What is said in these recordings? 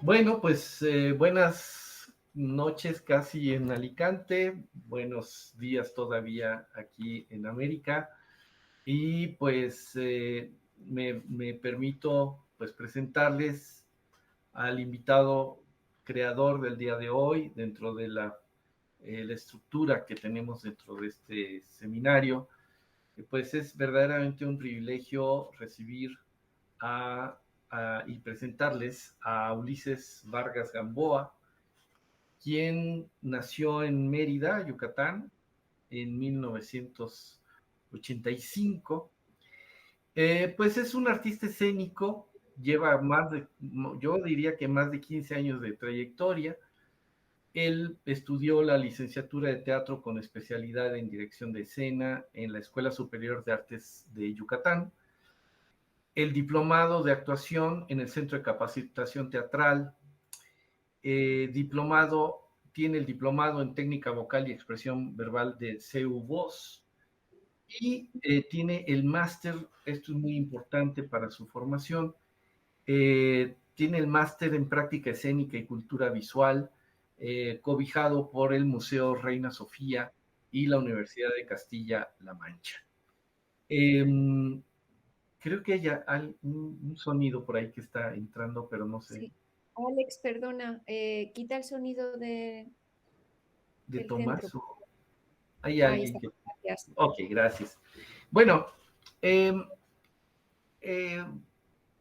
Bueno, pues buenas noches casi en Alicante, buenos días todavía aquí en América y pues me permito pues presentarles al invitado creador del día de hoy dentro de la estructura que tenemos dentro de este seminario. Pues es verdaderamente un privilegio recibir a, y presentarles a Ulises Vargas Gamboa, quien nació en Mérida, Yucatán, en 1985. Pues es un artista escénico, lleva yo diría que más de 15 años de trayectoria. Él estudió la licenciatura de teatro con especialidad en dirección de escena en la Escuela Superior de Artes de Yucatán, el diplomado de actuación en el Centro de Capacitación Teatral, tiene el diplomado en técnica vocal y expresión verbal de CEU Voz y tiene el máster, esto es muy importante para su formación, tiene el máster en práctica escénica y cultura visual, cobijado por el Museo Reina Sofía y la Universidad de Castilla-La Mancha. Creo que hay un sonido por ahí que está entrando, pero no sé, Sí. Alex, perdona, quita el sonido de del centro. Tomás o hay Ahí alguien está, que... gracias. Ok, gracias. Bueno, eh, eh,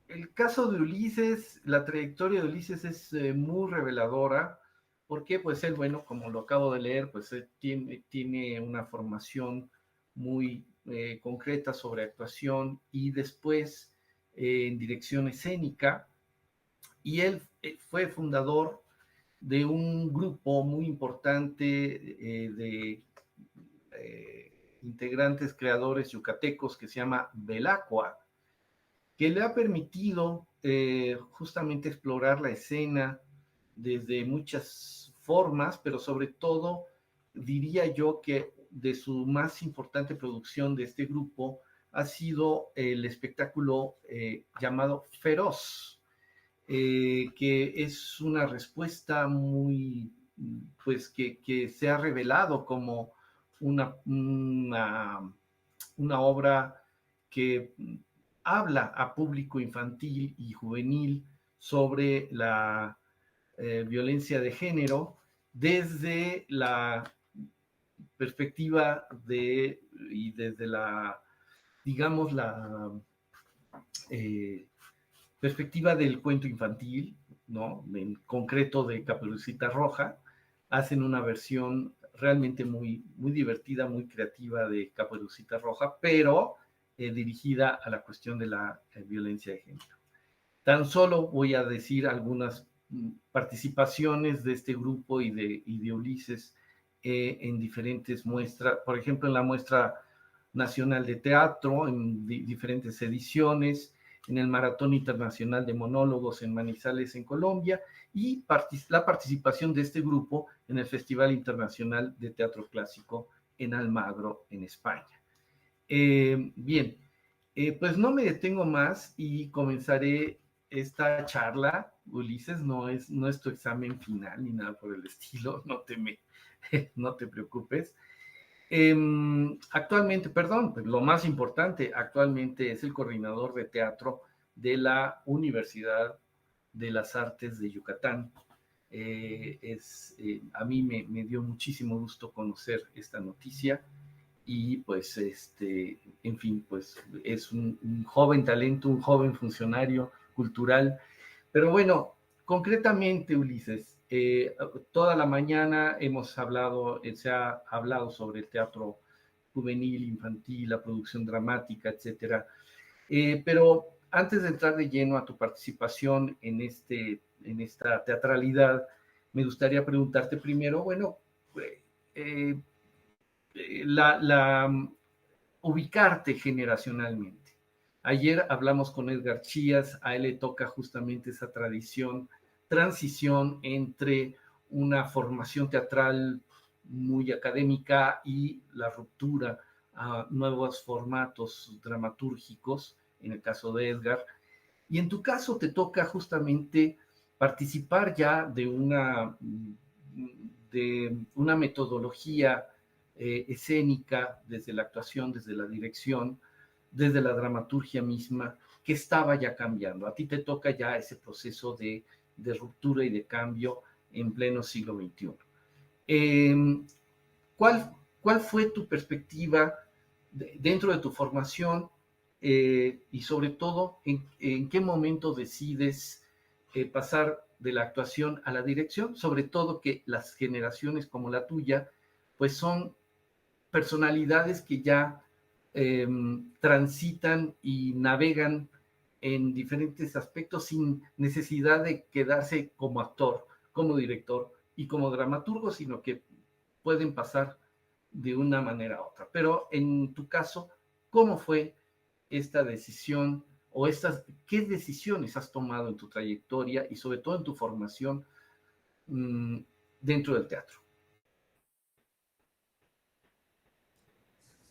el caso de Ulises, la trayectoria de Ulises es muy reveladora, porque pues él, bueno, como lo acabo de leer, pues tiene una formación muy concreta sobre actuación y después en dirección escénica, y él fue fundador de un grupo muy importante de integrantes creadores yucatecos que se llama Belacqua, que le ha permitido justamente explorar la escena desde muchas formas, pero sobre todo diría yo que de su más importante producción de este grupo ha sido el espectáculo llamado Feroz, que es una respuesta muy, pues que se ha revelado como una obra que habla a público infantil y juvenil sobre la violencia de género desde la perspectiva y desde digamos, la perspectiva del cuento infantil, ¿no? En concreto de Caperucita Roja, hacen una versión realmente muy divertida, muy creativa de Caperucita Roja, pero dirigida a la cuestión de la violencia de género. Tan solo voy a decir algunas participaciones de este grupo y de Ulises en diferentes muestras, por ejemplo, en la muestra nacional de teatro, en diferentes ediciones, en el Maratón Internacional de Monólogos en Manizales, en Colombia, y la participación de este grupo en el Festival Internacional de Teatro Clásico en Almagro, en España. Bien, pues no me detengo más y comenzaré esta charla. Ulises, no es tu examen final ni nada por el estilo, no te preocupes. Actualmente, perdón, pues lo más importante, actualmente es el coordinador de teatro de la Universidad de las Artes de Yucatán. A mí me dio muchísimo gusto conocer esta noticia y pues en fin, pues es un joven talento, un joven funcionario cultural. Pero bueno, concretamente, Ulises, toda la mañana se ha hablado sobre el teatro juvenil, infantil, la producción dramática, etcétera. Pero antes de entrar de lleno a tu participación en esta teatralidad, me gustaría preguntarte primero, bueno, eh, ubicarte generacionalmente. Ayer hablamos con Edgar Chías, a él le toca justamente esa transición entre una formación teatral muy académica y la ruptura a nuevos formatos dramatúrgicos, en el caso de Edgar. Y en tu caso te toca justamente participar ya de una metodología escénica, desde la actuación, desde la dirección, desde la dramaturgia misma, que estaba ya cambiando. A ti te toca ya ese proceso de ruptura y de cambio en pleno siglo XXI. ¿Cuál fue tu perspectiva dentro de tu formación y sobre todo en qué momento decides pasar de la actuación a la dirección? Sobre todo que las generaciones como la tuya, pues son personalidades que ya transitan y navegan en diferentes aspectos sin necesidad de quedarse como actor, como director y como dramaturgo, sino que pueden pasar de una manera a otra. Pero en tu caso, ¿cómo fue esta decisión o qué decisiones has tomado en tu trayectoria y sobre todo en tu formación dentro del teatro?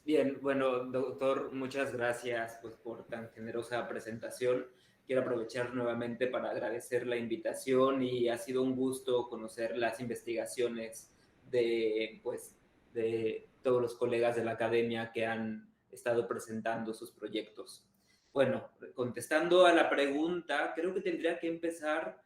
Bien, bueno, doctor, muchas gracias pues, por tan generosa presentación. Quiero aprovechar nuevamente para agradecer la invitación y ha sido un gusto conocer las investigaciones pues, de todos los colegas de la academia que han estado presentando sus proyectos. Bueno, contestando a la pregunta, creo que tendría que empezar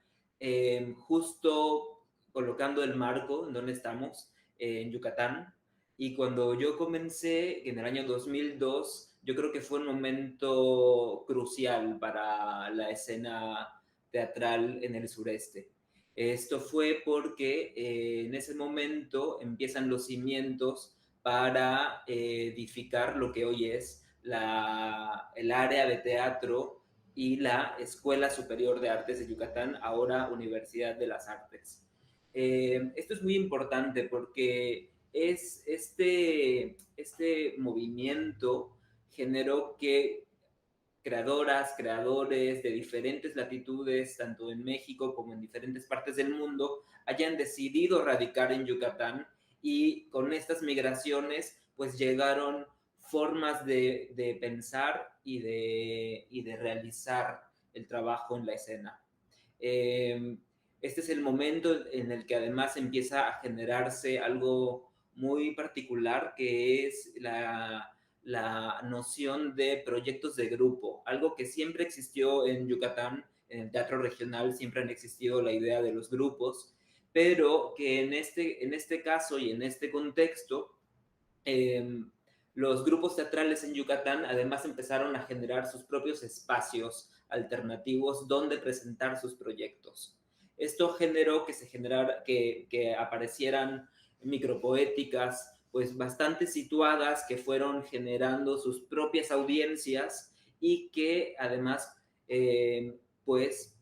justo colocando el marco en donde estamos, en Yucatán. Y cuando yo comencé en el año 2002, yo creo que fue un momento crucial para la escena teatral en el sureste. Esto fue porque en ese momento empiezan los cimientos para edificar lo que hoy es el área de teatro y la Escuela Superior de Artes de Yucatán, ahora Universidad de las Artes. Esto es muy importante porque este movimiento generó que creadoras, creadores de diferentes latitudes, tanto en México como en diferentes partes del mundo, hayan decidido radicar en Yucatán y con estas migraciones pues llegaron formas de pensar y de realizar el trabajo en la escena. Este es el momento en el que además empieza a generarse algo muy particular que es la noción de proyectos de grupo, algo que siempre existió en Yucatán, en el teatro regional siempre han existido la idea de los grupos, pero que en este caso y en este contexto, los grupos teatrales en Yucatán además empezaron a generar sus propios espacios alternativos donde presentar sus proyectos. Esto generó que aparecieran micropoéticas pues bastante situadas que fueron generando sus propias audiencias y que además pues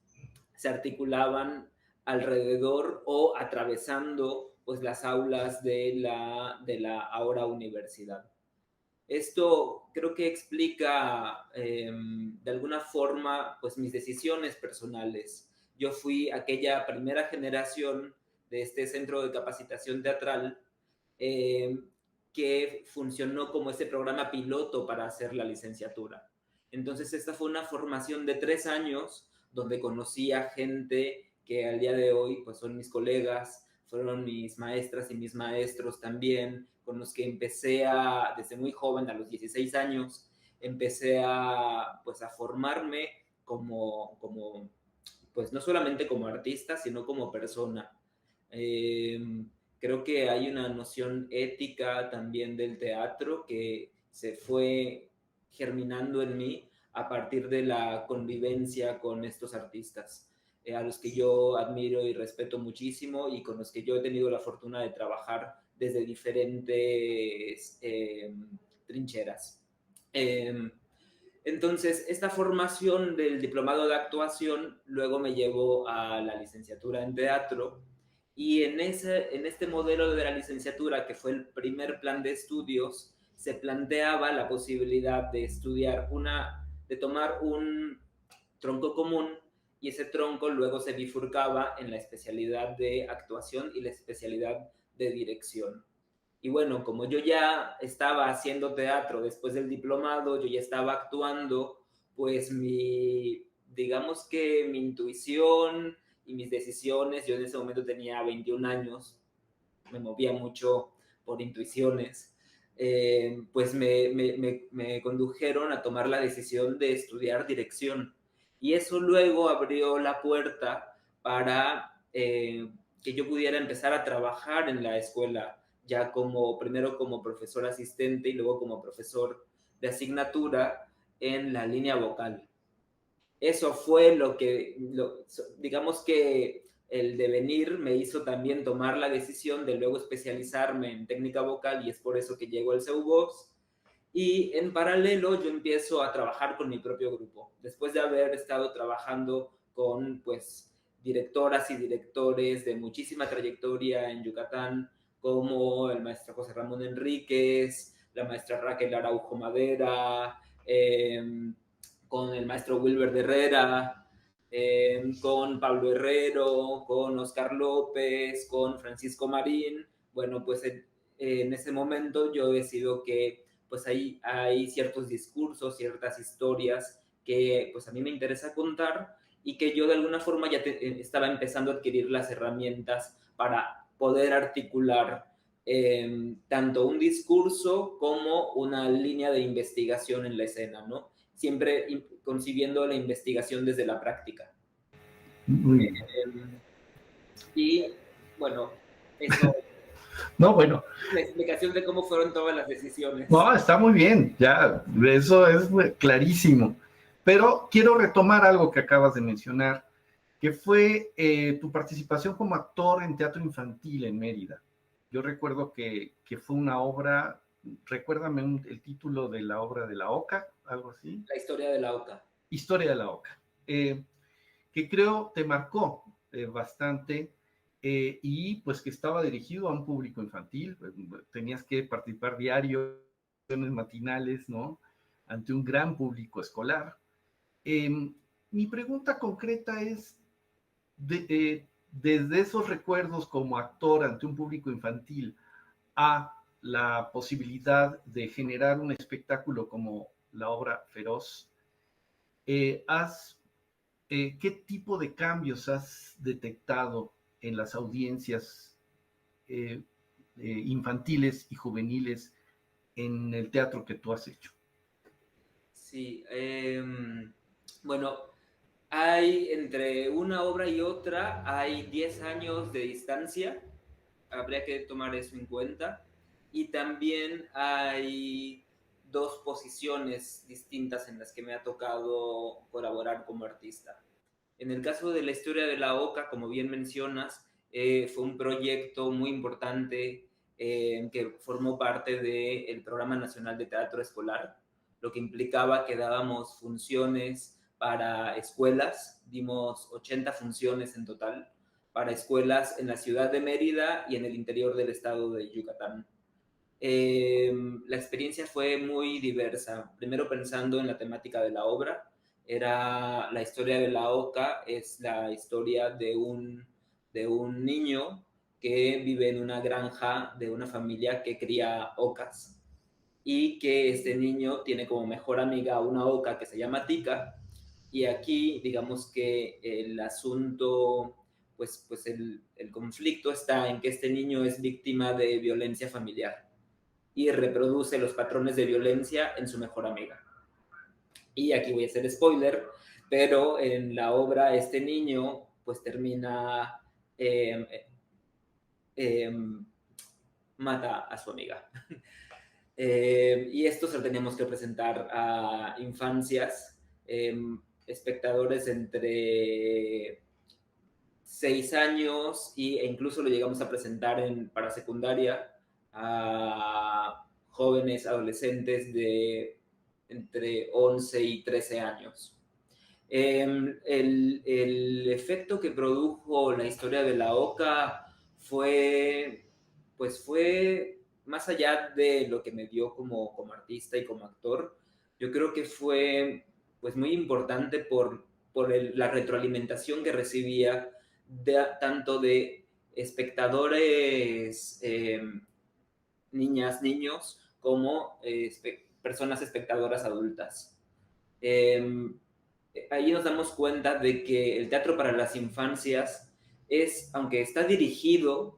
se articulaban alrededor o atravesando pues las aulas de la ahora universidad. Esto creo que explica de alguna forma pues mis decisiones personales. Yo fui aquella primera generación de este centro de capacitación teatral que funcionó como este programa piloto para hacer la licenciatura. Entonces esta fue una formación de 3 años donde conocí a gente que al día de hoy pues son mis colegas, fueron mis maestras y mis maestros también, con los que empecé desde muy joven, a los 16 años, empecé pues a formarme pues no solamente como artista, sino como persona. Creo que hay una noción ética también del teatro que se fue germinando en mí a partir de la convivencia con estos artistas, a los que yo admiro y respeto muchísimo y con los que yo he tenido la fortuna de trabajar desde diferentes trincheras. Entonces, esta formación del diplomado de actuación luego me llevó a la licenciatura en teatro y en este modelo de la licenciatura, que fue el primer plan de estudios, se planteaba la posibilidad de de tomar un tronco común y ese tronco luego se bifurcaba en la especialidad de actuación y la especialidad de dirección. Y bueno, como yo ya estaba haciendo teatro después del diplomado, yo ya estaba actuando, pues digamos que mi intuición y mis decisiones. Yo en ese momento tenía 21 años, me movía mucho por intuiciones, pues me condujeron a tomar la decisión de estudiar dirección. Y eso luego abrió la puerta para que yo pudiera empezar a trabajar en la escuela, ya primero como profesor asistente y luego como profesor de asignatura en la línea vocal. Eso fue digamos que el devenir me hizo también tomar la decisión de luego especializarme en técnica vocal, y es por eso que llego al CEUVOX. Y en paralelo yo empiezo a trabajar con mi propio grupo. Después de haber estado trabajando con pues directoras y directores de muchísima trayectoria en Yucatán, como el maestro José Ramón Enríquez, la maestra Raquel Araujo Madera, con el maestro Wilber de Herrera, con Pablo Herrero, con Oscar López, con Francisco Marín. Bueno, pues en ese momento yo decido que pues ahí hay ciertos discursos, ciertas historias que pues a mí me interesa contar, y que yo de alguna forma ya estaba empezando a adquirir las herramientas para poder articular tanto un discurso como una línea de investigación en la escena, ¿no? Siempre concibiendo la investigación desde la práctica. Muy bien. Y bueno, eso... No, bueno. La explicación de cómo fueron todas las decisiones. No, está muy bien, ya, eso es clarísimo. Pero quiero retomar algo que acabas de mencionar, que fue tu participación como actor en teatro infantil en Mérida. Yo recuerdo que fue una obra, recuérdame el título de la obra de la Oca, algo así. La historia de la Oca. Historia de la Oca, que creo te marcó bastante, y pues que estaba dirigido a un público infantil. Tenías que participar diario, matinales, ¿no? Ante un gran público escolar. Mi pregunta concreta es, desde esos recuerdos como actor ante un público infantil a la posibilidad de generar un espectáculo como la obra Feroz, ¿qué tipo de cambios has detectado en las audiencias infantiles y juveniles en el teatro que tú has hecho? Sí, bueno, hay entre una obra y otra, hay 10 años de distancia, habría que tomar eso en cuenta, y también hay 2 posiciones distintas en las que me ha tocado colaborar como artista. En el caso de la historia de la Oca, como bien mencionas, fue un proyecto muy importante que formó parte del Programa Nacional de Teatro Escolar, lo que implicaba que dábamos funciones para escuelas, dimos 80 funciones en total para escuelas en la ciudad de Mérida y en el interior del estado de Yucatán. La experiencia fue muy diversa, primero pensando en la temática de la obra. Era la historia de la Oca, es la historia de un niño que vive en una granja de una familia que cría ocas, y que este niño tiene como mejor amiga una oca que se llama Tica, y aquí digamos que el asunto, pues el conflicto está en que este niño es víctima de violencia familiar y reproduce los patrones de violencia en su mejor amiga. Y aquí voy a hacer spoiler, pero en la obra este niño pues termina mata a su amiga. Y esto se lo teníamos que presentar a infancias, espectadores entre 6 años, e incluso lo llegamos a presentar para secundaria a jóvenes adolescentes de entre 11 y 13 años. El efecto que produjo la historia de la Oca fue más allá de lo que me dio como artista y como actor. Yo creo que fue pues muy importante por la retroalimentación que recibía tanto de espectadores, niñas, niños, como personas espectadoras adultas. ahí nos damos cuenta de que el teatro para las infancias aunque está dirigido,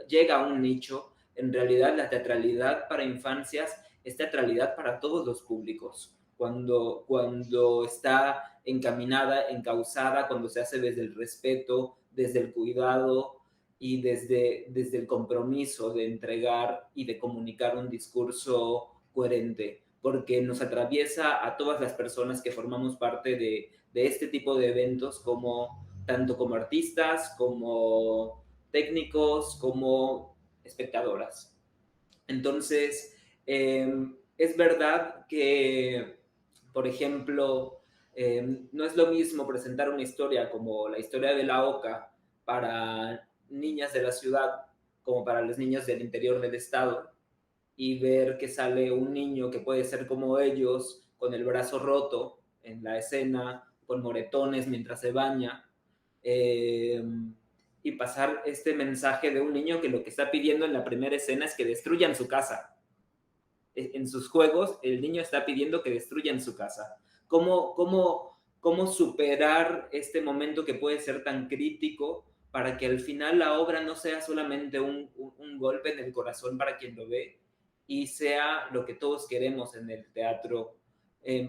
llega a un nicho, en realidad la teatralidad para infancias es teatralidad para todos los públicos. Cuando está encaminada, encauzada, cuando se hace desde el respeto, desde el cuidado y desde el compromiso de entregar y de comunicar un discurso coherente, porque nos atraviesa a todas las personas que formamos parte de este tipo de eventos, tanto como artistas, como técnicos, como espectadoras. Entonces, es verdad que, por ejemplo, no es lo mismo presentar una historia como la historia de la Oca para niñas de la ciudad como para los niños del interior del estado, y ver que sale un niño que puede ser como ellos, con el brazo roto en la escena, con moretones mientras se baña, y pasar este mensaje de un niño que lo que está pidiendo en la primera escena es que destruyan su casa. En sus juegos, el niño está pidiendo que destruyan su casa. ¿Cómo superar este momento que puede ser tan crítico para que al final la obra no sea solamente un golpe en el corazón para quien lo ve, y sea lo que todos queremos en el teatro,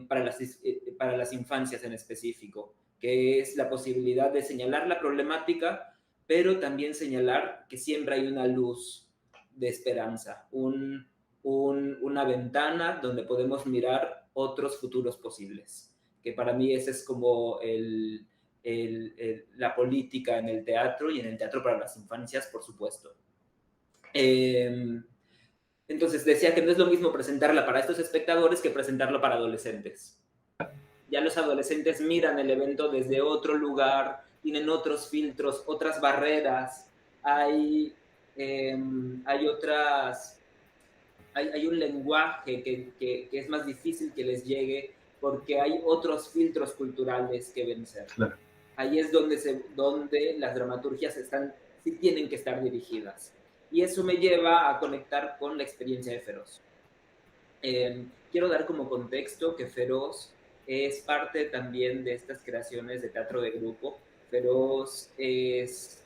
para las infancias en específico, que es la posibilidad de señalar la problemática, pero también señalar que siempre hay una luz de esperanza, una ventana donde podemos mirar otros futuros posibles, que para mí ese es como la política en el teatro, y en el teatro para las infancias, por supuesto. Entonces decía que no es lo mismo presentarla para estos espectadores que presentarlo para adolescentes. Ya los adolescentes miran el evento desde otro lugar, tienen otros filtros, otras barreras, hay un lenguaje que es más difícil que les llegue, porque hay otros filtros culturales que vencer. Claro. Ahí es donde las dramaturgias sí tienen que estar dirigidas. Y eso me lleva a conectar con la experiencia de Feroz. Quiero dar como contexto que Feroz es parte también de estas creaciones de teatro de grupo. Feroz es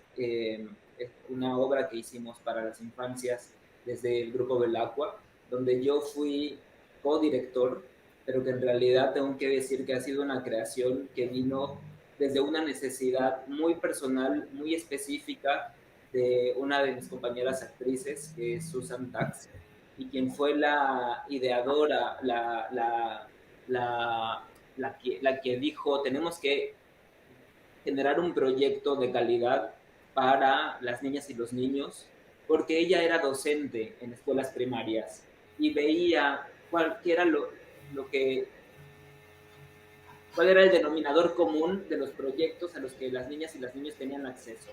una obra que hicimos para las infancias desde el grupo Belacqua, donde yo fui co-director, pero que en realidad tengo que decir que ha sido una creación que vino desde una necesidad muy personal, muy específica, de una de mis compañeras actrices, que es Susan Tax, y quien fue la ideadora, la que dijo, tenemos que generar un proyecto de calidad para las niñas y los niños, porque ella era docente en escuelas primarias y veía cuál era cuál era el denominador común de los proyectos a los que las niñas y los niños tenían acceso.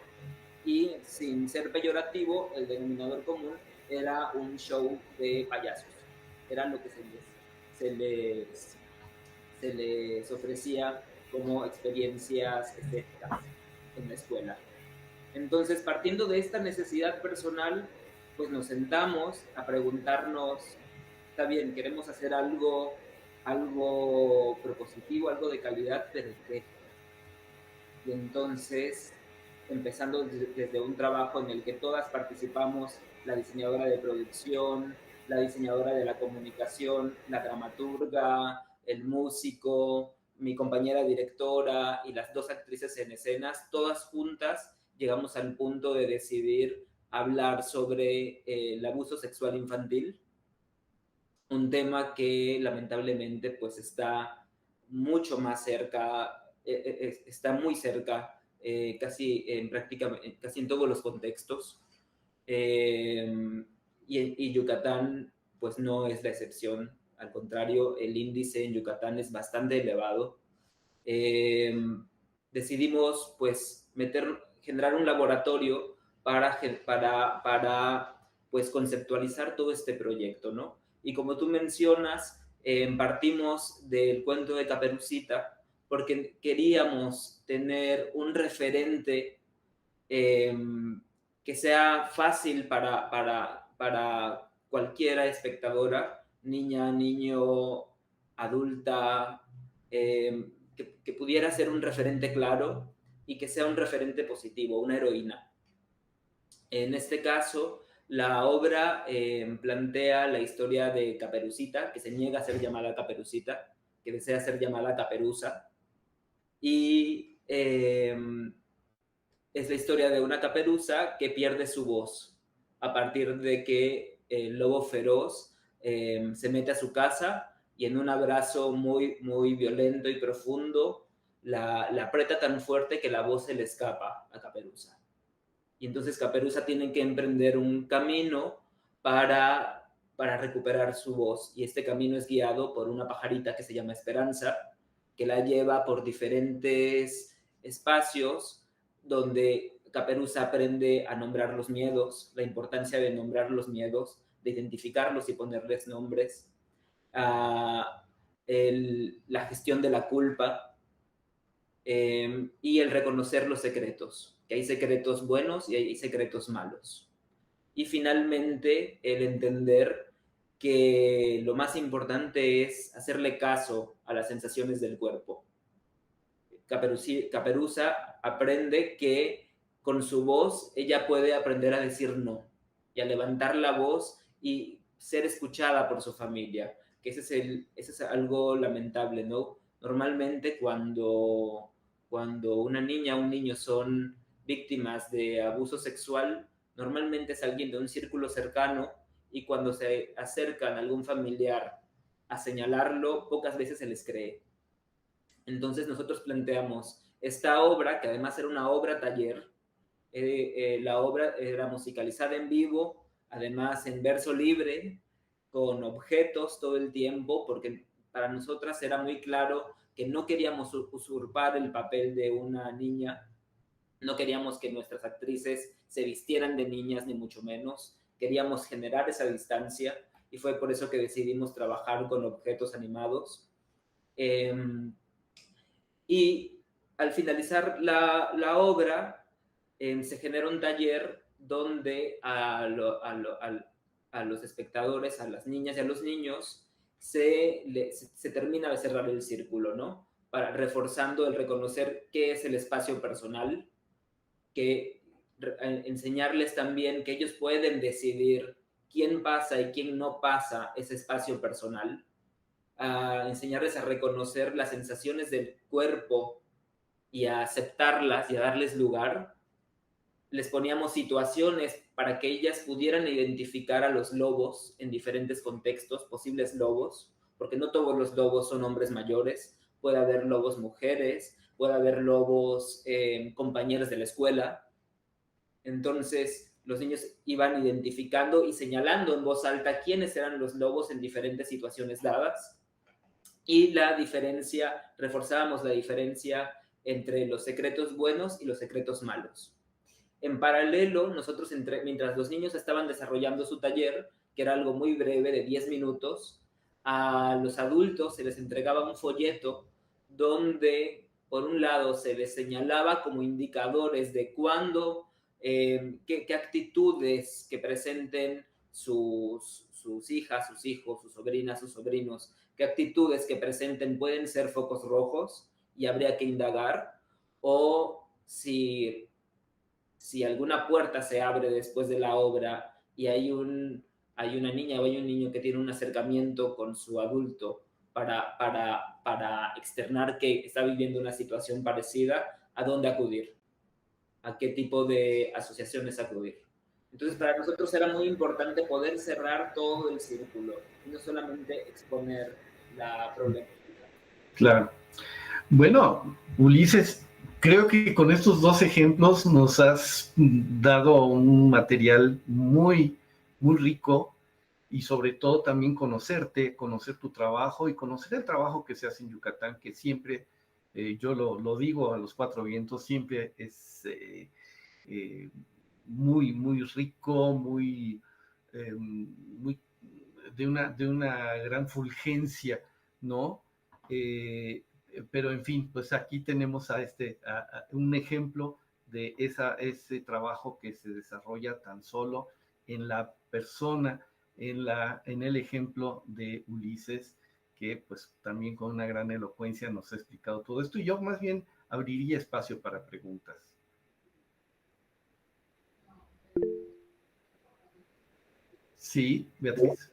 Y sin ser peyorativo, el denominador común era un show de payasos. Era lo que se les ofrecía como experiencias estéticas en la escuela. Entonces, partiendo de esta necesidad personal, pues nos sentamos a preguntarnos, está bien, queremos hacer algo propositivo, algo de calidad, pero ¿qué? Y entonces, empezando desde un trabajo en el que todas participamos, la diseñadora de producción, la diseñadora de la comunicación, la dramaturga, el músico, mi compañera directora y las dos actrices en escenas, todas juntas llegamos al punto de decidir hablar sobre el abuso sexual infantil, un tema que lamentablemente pues está mucho más cerca, está muy cerca, casi en todos los contextos, y Yucatán pues no es la excepción, al contrario, el índice en Yucatán es bastante elevado. Decidimos pues generar un laboratorio para pues conceptualizar todo este proyecto, ¿no? Y como tú mencionas, partimos del cuento de Caperucita porque queríamos tener un referente que sea fácil para cualquiera espectadora, niña, niño, adulta, que pudiera ser un referente claro y que sea un referente positivo, una heroína. En este caso, la obra plantea la historia de Caperucita, que se niega a ser llamada Caperucita, que desea ser llamada Caperuza, y es la historia de una caperuza que pierde su voz a partir de que el lobo feroz se mete a su casa y en un abrazo muy, muy violento y profundo la aprieta tan fuerte que la voz se le escapa a Caperuza. Y entonces Caperuza tiene que emprender un camino para recuperar su voz. Y este camino es guiado por una pajarita que se llama Esperanza, que la lleva por diferentes espacios donde Caperuza aprende a nombrar los miedos, la importancia de nombrar los miedos, de identificarlos y ponerles nombres, la gestión de la culpa, y el reconocer los secretos, que hay secretos buenos y hay secretos malos. Y finalmente, el entender que lo más importante es hacerle caso a las sensaciones del cuerpo. Caperuza aprende que con su voz ella puede aprender a decir no y a levantar la voz y ser escuchada por su familia, que ese es algo lamentable, ¿no? Normalmente cuando una niña o un niño son víctimas de abuso sexual, normalmente es alguien de un círculo cercano y cuando se acercan a algún familiar a señalarlo, pocas veces se les cree. Entonces nosotros planteamos esta obra, que además era una obra taller, la obra era musicalizada en vivo, además en verso libre, con objetos todo el tiempo, porque para nosotras era muy claro que no queríamos usurpar el papel de una niña, no queríamos que nuestras actrices se vistieran de niñas, ni mucho menos, queríamos generar esa distancia y fue por eso que decidimos trabajar con objetos animados. Y al finalizar la obra, se genera un taller donde a los espectadores, a las niñas y a los niños, se termina de cerrar el círculo, ¿no? Reforzando el reconocer qué es el espacio personal, que enseñarles también que ellos pueden decidir quién pasa y quién no pasa ese espacio personal, a enseñarles a reconocer las sensaciones del cuerpo y a aceptarlas y a darles lugar. Les poníamos situaciones para que ellas pudieran identificar a los lobos en diferentes contextos, posibles lobos, porque no todos los lobos son hombres mayores, puede haber lobos mujeres, puede haber lobos compañeros de la escuela. Entonces los niños iban identificando y señalando en voz alta quiénes eran los lobos en diferentes situaciones dadas. Y la diferencia, reforzábamos la diferencia entre los secretos buenos y los secretos malos. En paralelo, nosotros, mientras los niños estaban desarrollando su taller, que era algo muy breve, de 10 minutos, a los adultos se les entregaba un folleto donde, por un lado, se les señalaba como indicadores de cuándo, qué actitudes que presenten sus hijas, sus hijos, sus sobrinas, sus sobrinos, qué actitudes que presenten pueden ser focos rojos y habría que indagar, o si alguna puerta se abre después de la obra y hay una niña o hay un niño que tiene un acercamiento con su adulto para externar que está viviendo una situación parecida, ¿a dónde acudir? ¿A qué tipo de asociaciones acudir? Entonces, para nosotros era muy importante poder cerrar todo el círculo y no solamente exponer la problemática. Claro. Bueno, Ulises, creo que con estos dos ejemplos nos has dado un material muy, muy rico y sobre todo también conocerte, conocer tu trabajo y conocer el trabajo que se hace en Yucatán, que siempre, yo lo digo a los cuatro vientos, siempre es muy, muy rico, muy, muy de una gran fulgencia, ¿no? Pero en fin, pues aquí tenemos a un ejemplo de ese trabajo que se desarrolla tan solo en la persona, en el ejemplo de Ulises, que pues también con una gran elocuencia nos ha explicado todo esto, y yo más bien abriría espacio para preguntas. Sí, Beatriz.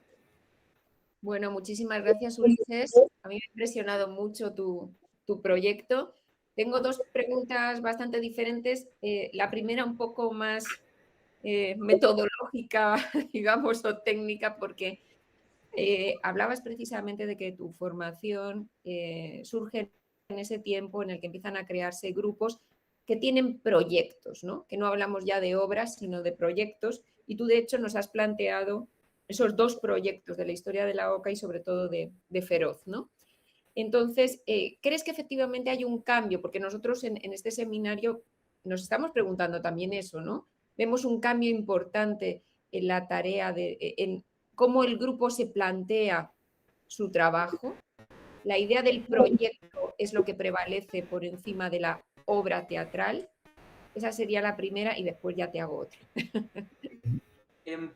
Bueno, muchísimas gracias, Ulises. A mí me ha impresionado mucho tu proyecto. Tengo dos preguntas bastante diferentes. La primera un poco más metodológica, digamos, o técnica, porque hablabas precisamente de que tu formación surge en ese tiempo en el que empiezan a crearse grupos que tienen proyectos, ¿no? Que no hablamos ya de obras, sino de proyectos. Y tú, de hecho, nos has planteado esos dos proyectos de la historia de la OCA y sobre todo de Feroz, ¿no? Entonces, ¿crees que efectivamente hay un cambio? Porque nosotros en este seminario nos estamos preguntando también eso, ¿no? Vemos un cambio importante en la tarea, en cómo el grupo se plantea su trabajo. La idea del proyecto es lo que prevalece por encima de la obra teatral. Esa sería la primera y después ya te hago otra.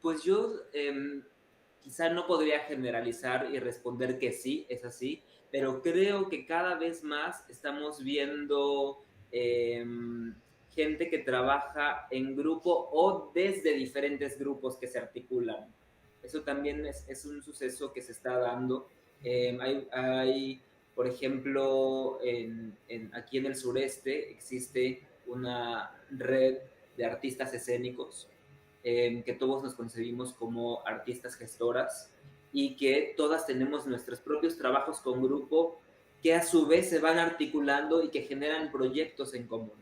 Pues yo quizá no podría generalizar y responder que sí, es así, pero creo que cada vez más estamos viendo gente que trabaja en grupo o desde diferentes grupos que se articulan. Eso también es un suceso que se está dando. Hay, por ejemplo, aquí en el sureste existe una red de artistas escénicos que todos nos concebimos como artistas gestoras y que todas tenemos nuestros propios trabajos con grupo que a su vez se van articulando y que generan proyectos en común.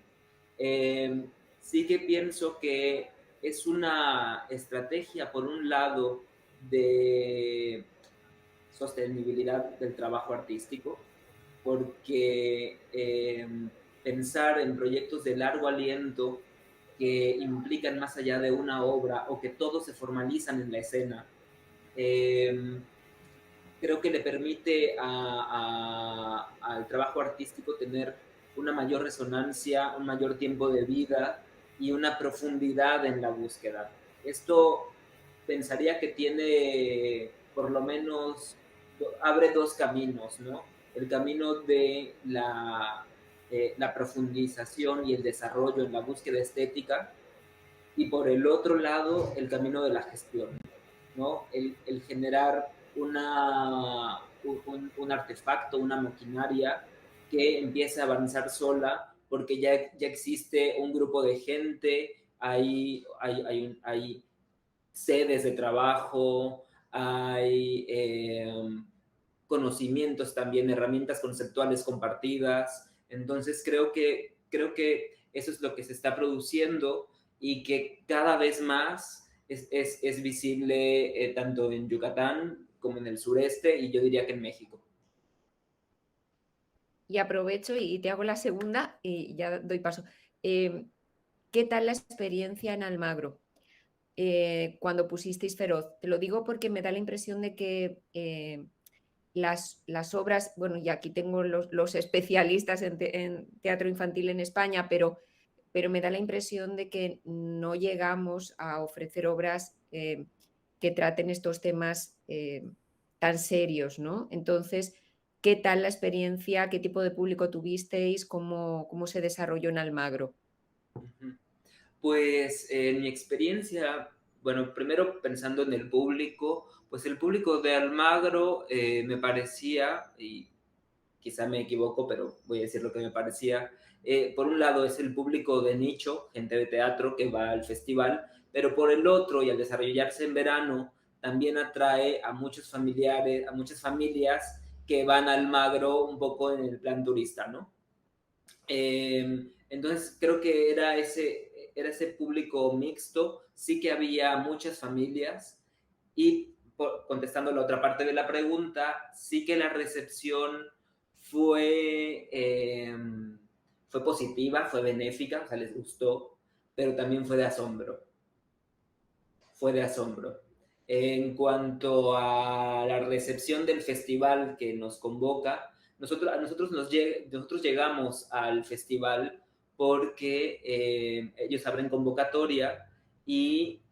Sí que pienso que es una estrategia, por un lado, de sostenibilidad del trabajo artístico, porque pensar en proyectos de largo aliento que implican más allá de una obra o que todos se formalizan en la escena, creo que le permite al trabajo artístico tener una mayor resonancia, un mayor tiempo de vida y una profundidad en la búsqueda. Esto pensaría que tiene, por lo menos, abre dos caminos, ¿no? El camino de la profundización y el desarrollo en la búsqueda estética, y por el otro lado, el camino de la gestión, ¿no? El generar un artefacto, una maquinaria que empiece a avanzar sola, porque ya existe un grupo de gente, hay sedes de trabajo, hay conocimientos también, herramientas conceptuales compartidas. Entonces creo que eso es lo que se está produciendo y que cada vez más es visible tanto en Yucatán como en el sureste y yo diría que en México. Y aprovecho y te hago la segunda y ya doy paso. ¿Qué tal la experiencia en Almagro cuando pusisteis Feroz? Te lo digo porque me da la impresión de que las obras, bueno, y aquí tengo los especialistas en teatro infantil en España, pero me da la impresión de que no llegamos a ofrecer obras que traten estos temas tan serios, ¿no? Entonces, ¿qué tal la experiencia? ¿Qué tipo de público tuvisteis? ¿Cómo se desarrolló en Almagro? Pues en mi experiencia, bueno, primero pensando en el público, pues el público de Almagro me parecía, y quizá me equivoco, pero voy a decir lo que me parecía, por un lado es el público de nicho, gente de teatro que va al festival, pero por el otro, y al desarrollarse en verano, también atrae a muchos familiares, a muchas familias que van a Almagro un poco en el plan turista, ¿no? Entonces creo que era ese público mixto, sí que había muchas familias y contestando la otra parte de la pregunta, sí que la recepción fue positiva, fue benéfica, o sea, les gustó, pero también fue de asombro. Fue de asombro. En cuanto a la recepción del festival que nos convoca, nosotros llegamos al festival porque ellos abren convocatoria y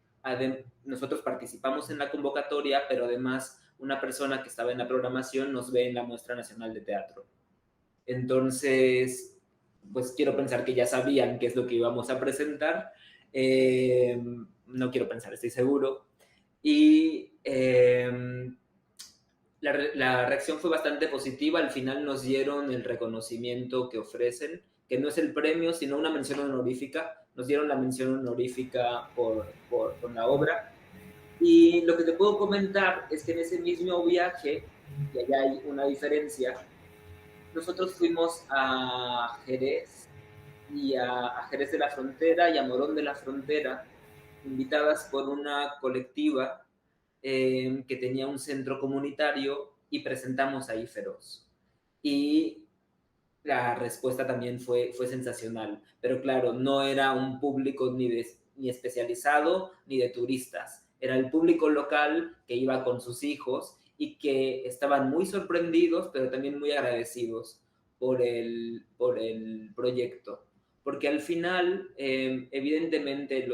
nosotros participamos en la convocatoria, pero además una persona que estaba en la programación nos ve en la Muestra Nacional de Teatro. Entonces, pues quiero pensar que ya sabían qué es lo que íbamos a presentar. No quiero pensar, estoy seguro. Y la reacción fue bastante positiva. Al final nos dieron el reconocimiento que ofrecen, que no es el premio, sino una mención honorífica. Nos dieron la mención honorífica por la obra. Y lo que te puedo comentar es que en ese mismo viaje, y allá hay una diferencia, nosotros fuimos a Jerez y a Jerez de la Frontera y a Morón de la Frontera, invitadas por una colectiva que tenía un centro comunitario, y presentamos ahí Feroz. Y la respuesta también fue sensacional, pero claro, no era un público ni especializado ni de turistas, era el público local que iba con sus hijos y que estaban muy sorprendidos, pero también muy agradecidos por el proyecto, porque al final, evidentemente,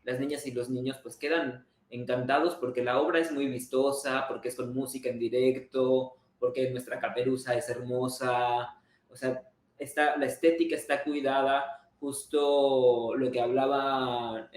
las niñas y los niños pues quedan encantados porque la obra es muy vistosa, porque es con música en directo, porque nuestra caperuza es hermosa. O sea, la estética está cuidada, justo lo que hablaba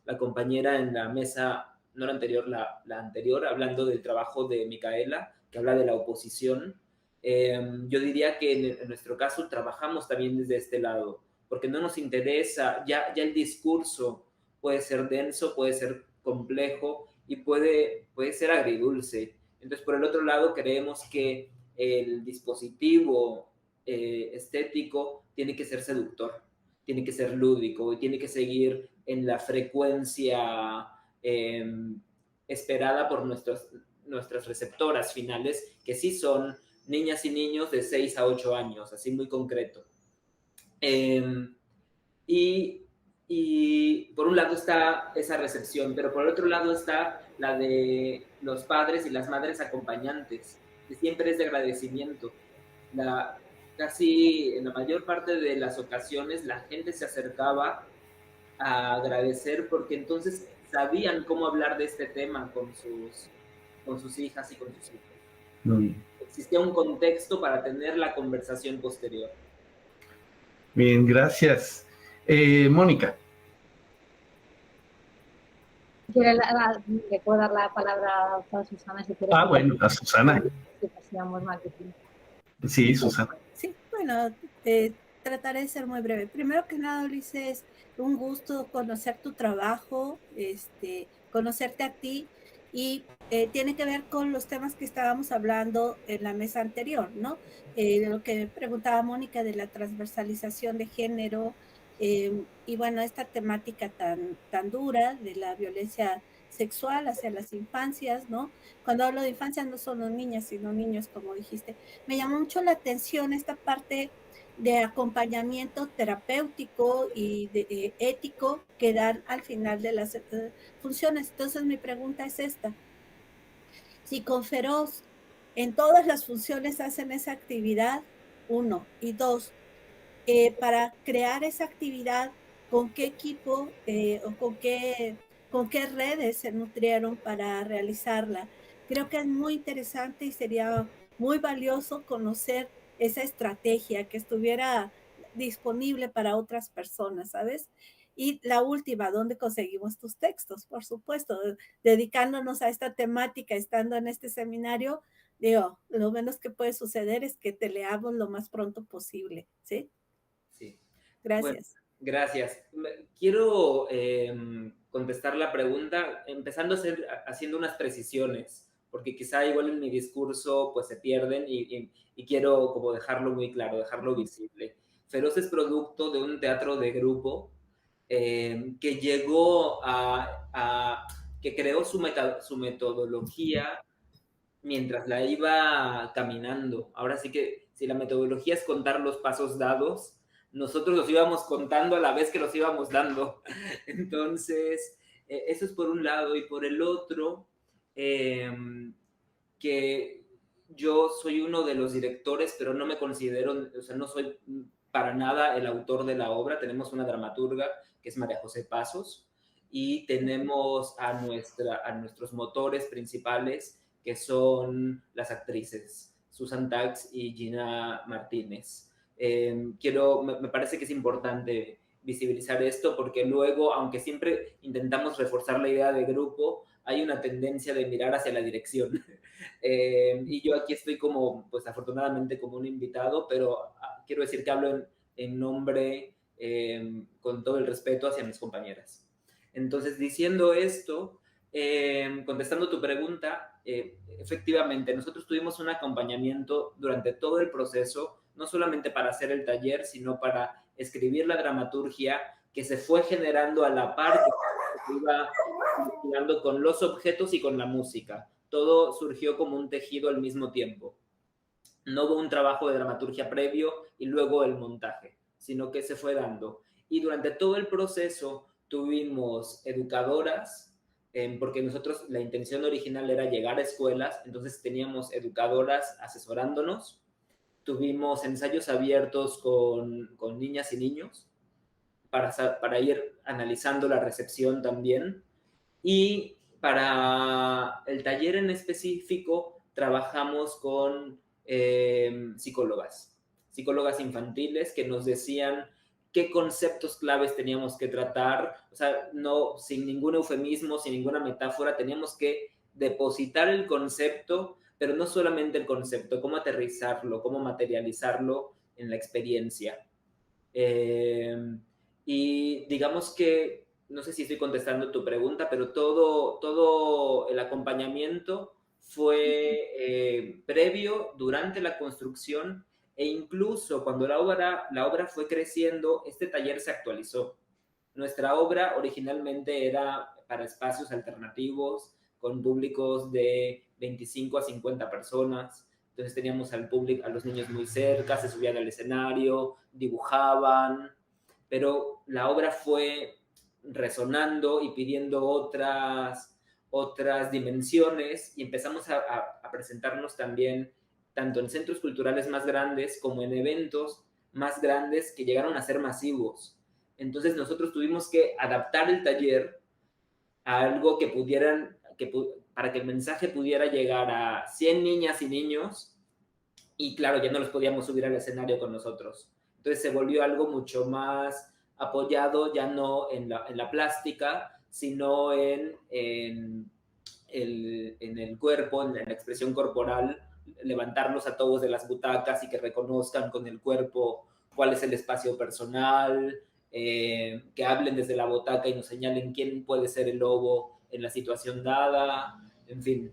la compañera en la mesa, no la anterior, la anterior, hablando del trabajo de Micaela, que habla de la oposición. Yo diría que en nuestro caso trabajamos también desde este lado, porque no nos interesa, ya el discurso puede ser denso, puede ser complejo y puede ser agridulce. Entonces, por el otro lado, creemos que el dispositivo estético tiene que ser seductor, tiene que ser lúdico y tiene que seguir en la frecuencia esperada por nuestras receptoras finales, que sí son niñas y niños de 6 a 8 años, así muy concreto. Y por un lado está esa recepción, pero por el otro lado está la de los padres y las madres acompañantes, que siempre es de agradecimiento. Casi en la mayor parte de las ocasiones la gente se acercaba a agradecer porque entonces sabían cómo hablar de este tema con sus hijas y con sus hijos. Existía un contexto para tener la conversación posterior. Bien, gracias. Mónica. Le puedo dar la palabra a Susana si quieres. Bueno, a Susana. Sí, Susana. Sí, bueno, trataré de ser muy breve. Primero que nada, Ulises, es un gusto conocer tu trabajo, conocerte a ti, y tiene que ver con los temas que estábamos hablando en la mesa anterior, ¿no? De lo que preguntaba Mónica de la transversalización de género, y bueno, esta temática tan dura de la violencia sexual hacia las infancias, ¿no? Cuando hablo de infancia no solo niñas, sino niños, como dijiste. Me llamó mucho la atención esta parte de acompañamiento terapéutico y ético que dan al final de las funciones. Entonces mi pregunta es esta: si con Feroz en todas las funciones hacen esa actividad, 1, y 2, para crear esa actividad, ¿con qué equipo o con qué redes se nutrieron para realizarla? Creo que es muy interesante y sería muy valioso conocer esa estrategia que estuviera disponible para otras personas, ¿sabes? Y la última, ¿dónde conseguimos tus textos? Por supuesto, dedicándonos a esta temática, estando en este seminario, digo, lo menos que puede suceder es que te leamos lo más pronto posible, ¿sí? Sí. Gracias. Bueno, gracias. Quiero contestar la pregunta empezando haciendo unas precisiones, porque quizá igual en mi discurso pues se pierden y quiero como dejarlo muy claro, dejarlo visible. Feroz es producto de un teatro de grupo que llegó que creó su metodología mientras la iba caminando. Ahora sí que si la metodología es contar los pasos dados, nosotros los íbamos contando a la vez que los íbamos dando. Entonces, eso es por un lado. Y por el otro, que yo soy uno de los directores, pero no me considero, o sea, no soy para nada el autor de la obra. Tenemos una dramaturga que es María José Pasos y tenemos a nuestros motores principales, que son las actrices Susan Tax y Gina Martínez. Me parece que es importante visibilizar esto porque luego, aunque siempre intentamos reforzar la idea de grupo, hay una tendencia de mirar hacia la dirección. Y yo aquí estoy como, pues afortunadamente como un invitado, pero quiero decir que hablo en nombre, con todo el respeto hacia mis compañeras. Entonces, diciendo esto, contestando tu pregunta, efectivamente, nosotros tuvimos un acompañamiento durante todo el proceso, no solamente para hacer el taller, sino para escribir la dramaturgia que se fue generando a la par que iba investigando con los objetos y con la música. Todo surgió como un tejido al mismo tiempo. No hubo un trabajo de dramaturgia previo y luego el montaje, sino que se fue dando. Y durante todo el proceso tuvimos educadoras, porque nosotros la intención original era llegar a escuelas, entonces teníamos educadoras asesorándonos. Tuvimos ensayos abiertos con niñas y niños para ir analizando la recepción también. Y para el taller en específico trabajamos con psicólogas infantiles que nos decían qué conceptos claves teníamos que tratar, o sea, no, sin ningún eufemismo, sin ninguna metáfora, teníamos que depositar el concepto, pero no solamente el concepto, cómo aterrizarlo, cómo materializarlo en la experiencia. Y digamos que, no sé si estoy contestando tu pregunta, pero todo el acompañamiento fue previo, durante la construcción, e incluso cuando la obra fue creciendo, este taller se actualizó. Nuestra obra originalmente era para espacios alternativos, con públicos de 25 a 50 personas. Entonces teníamos al público, a los niños muy cerca, se subían al escenario, dibujaban, pero la obra fue resonando y pidiendo otras dimensiones y empezamos a presentarnos también tanto en centros culturales más grandes como en eventos más grandes que llegaron a ser masivos. Entonces nosotros tuvimos que adaptar el taller a algo para que el mensaje pudiera llegar a 100 niñas y niños, y claro, ya no los podíamos subir al escenario con nosotros. Entonces se volvió algo mucho más apoyado, ya no en la plástica, sino en el cuerpo, en la expresión corporal, levantarlos a todos de las butacas y que reconozcan con el cuerpo cuál es el espacio personal, que hablen desde la butaca y nos señalen quién puede ser el lobo en la situación dada, en fin.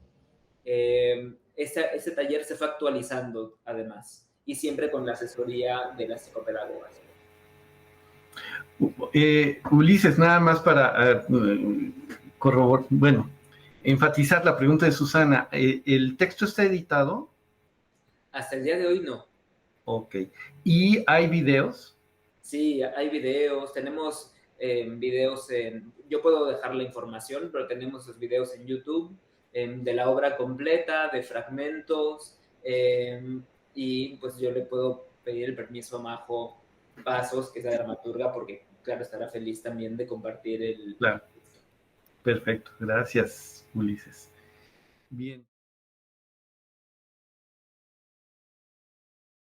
Este taller se fue actualizando además y siempre con la asesoría de las psicopedagogas. Ulises, nada más para corroborar, bueno, enfatizar la pregunta de Susana. ¿El texto está editado? Hasta el día de hoy no. Ok. ¿Y hay videos? Sí, hay videos. Tenemos videos yo puedo dejar la información, pero tenemos los videos en YouTube de la obra completa, de fragmentos, y pues yo le puedo pedir el permiso a Majo Pasos, que es la dramaturga, porque claro, estará feliz también de compartir el... Claro. Perfecto, gracias, Ulises. Bien.